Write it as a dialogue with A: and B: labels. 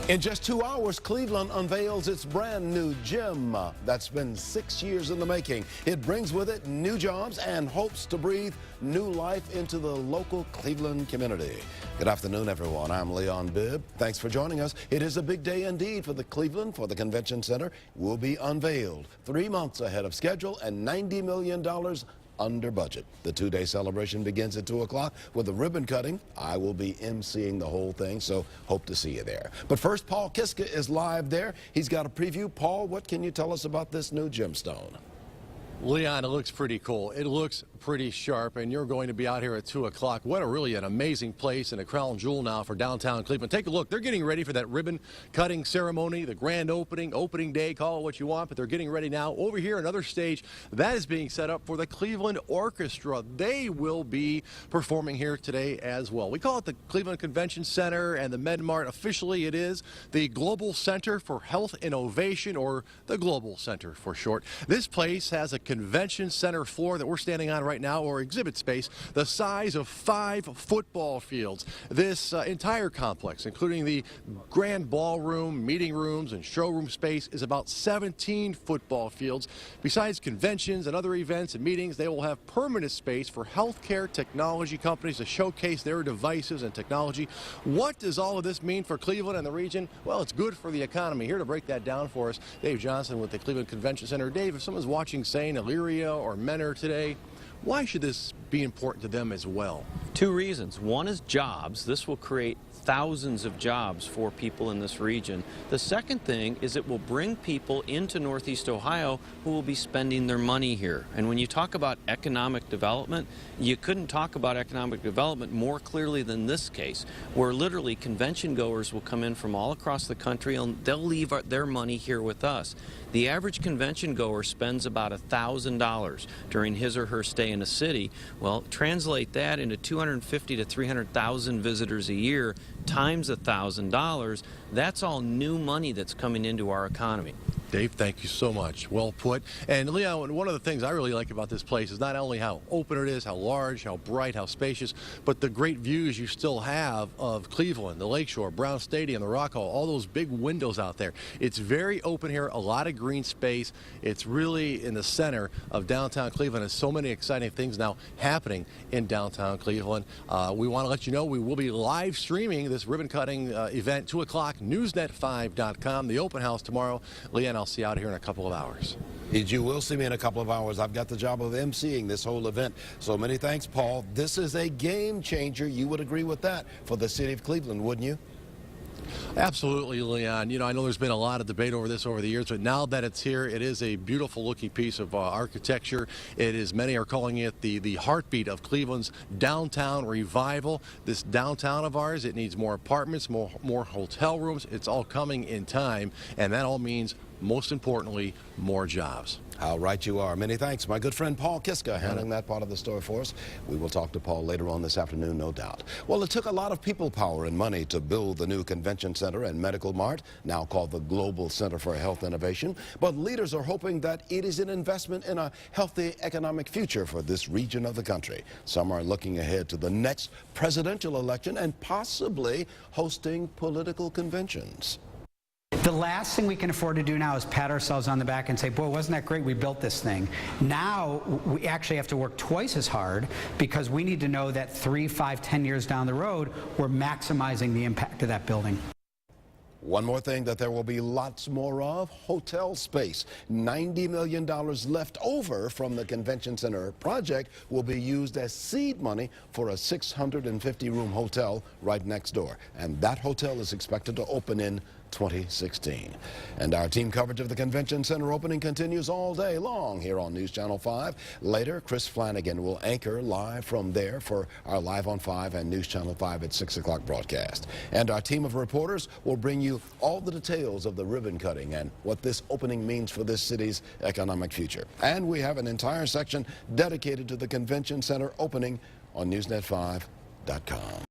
A: In just 2 hours, Cleveland unveils its brand new gym that's been 6 years in the making. It brings with it new jobs and hopes to breathe new life into the local Cleveland community. Good afternoon, everyone. I'm Leon Bibb. Thanks for joining us. It is a big day indeed for the Cleveland, for the Convention Center. Will be unveiled 3 months ahead of schedule and $90 million under budget. The two-day celebration begins at 2 o'clock with a ribbon cutting. I will be emceeing the whole thing, so hope to see you there. But first, Paul Kiska is live there. He's got a preview. Paul, what can you tell us about this new gemstone?
B: Leon, it looks pretty cool. It looks pretty sharp, and you're going to be out here at 2 o'clock. What a really an amazing place and a crown jewel now for downtown Cleveland. Take a look. They're getting ready for that ribbon cutting ceremony, the grand opening day, call it what you want, but they're getting ready now. Over here, another stage that is being set up for the Cleveland Orchestra. They will be performing here today as well. We call it the Cleveland Convention Center and the MedMart. Officially, it is the Global Center for Health Innovation, or the Global Center for short. This place has a convention center floor that we're standing on right now, or exhibit space, the size of 5 football fields. This entire complex, including the grand ballroom, meeting rooms, and showroom space, is about 17 football fields. Besides conventions and other events and meetings, they will have permanent space for healthcare technology companies to showcase their devices and technology. What does all of this mean for Cleveland and the region? Well, it's good for the economy. Here to break that down for us, Dave Johnson with the Cleveland Convention Center. Dave, if someone's watching, saying Elyria or Mentor today, why should this be important to them as well?
C: 2 reasons. One is jobs. This will create thousands of jobs for people in this region. The second thing is it will bring people into Northeast Ohio who will be spending their money here. And when you talk about economic development, you couldn't talk about economic development more clearly than this case, where literally convention goers will come in from all across the country and they'll leave their money here with us. The average convention goer spends about $1,000 during his or her stay in a city. Well, translate that into 250 to 300,000 visitors a year times $1,000. That's all new money that's coming into our economy.
B: Dave, thank you so much. Well put. And Leon, one of the things I really like about this place is not only how open it is, how large, how bright, how spacious, but the great views you still have of Cleveland, the Lakeshore, Brown Stadium, the Rock Hall, all those big windows out there. It's very open here, a lot of green space. It's really in the center of downtown Cleveland. There's so many exciting things now happening in downtown Cleveland. We want to let you know we will be live streaming this ribbon cutting event, 2 o'clock, newsnet5.com, the open house tomorrow. Leon, I'll see you out here in a couple of hours.
A: You will see me in a couple of hours. I've got the job of emceeing this whole event. So many thanks, Paul. This is a game changer. You would agree with that for the city of Cleveland, wouldn't you?
B: Absolutely, Leon. You know, I know there's been a lot of debate over this over the years, but now that it's here, it is a beautiful looking piece of architecture. It is, many are calling it the heartbeat of Cleveland's downtown revival. This downtown of ours, it needs more apartments, more hotel rooms. It's all coming in time, and that all means, most importantly, more jobs.
A: How right you are. Many thanks. My good friend Paul Kiska handling that part of the story for us. We will talk to Paul later on this afternoon, no doubt. Well, it took a lot of people power and money to build the new Convention Center and Medical Mart, now called the Global Center for Health Innovation. But leaders are hoping that it is an investment in a healthy economic future for this region of the country. Some are looking ahead to the next presidential election and possibly hosting political conventions.
D: The last thing we can afford to do now is pat ourselves on the back and say, boy, wasn't that great, we built this thing. Now we actually have to work twice as hard because we need to know that 3, 5, 10 years down the road, we're maximizing the impact of that building.
A: One more thing that there will be lots more of, hotel space. $90 million left over from the Convention Center project will be used as seed money for a 650-room hotel right next door. And that hotel is expected to open in 2016. And our team coverage of the Convention Center opening continues all day long here on News Channel 5. Later, Chris Flanagan will anchor live from there for our Live on 5 and News Channel 5 at 6 o'clock broadcast. And our team of reporters will bring you all the details of the ribbon cutting and what this opening means for this city's economic future. And we have an entire section dedicated to the Convention Center opening on newsnet5.com.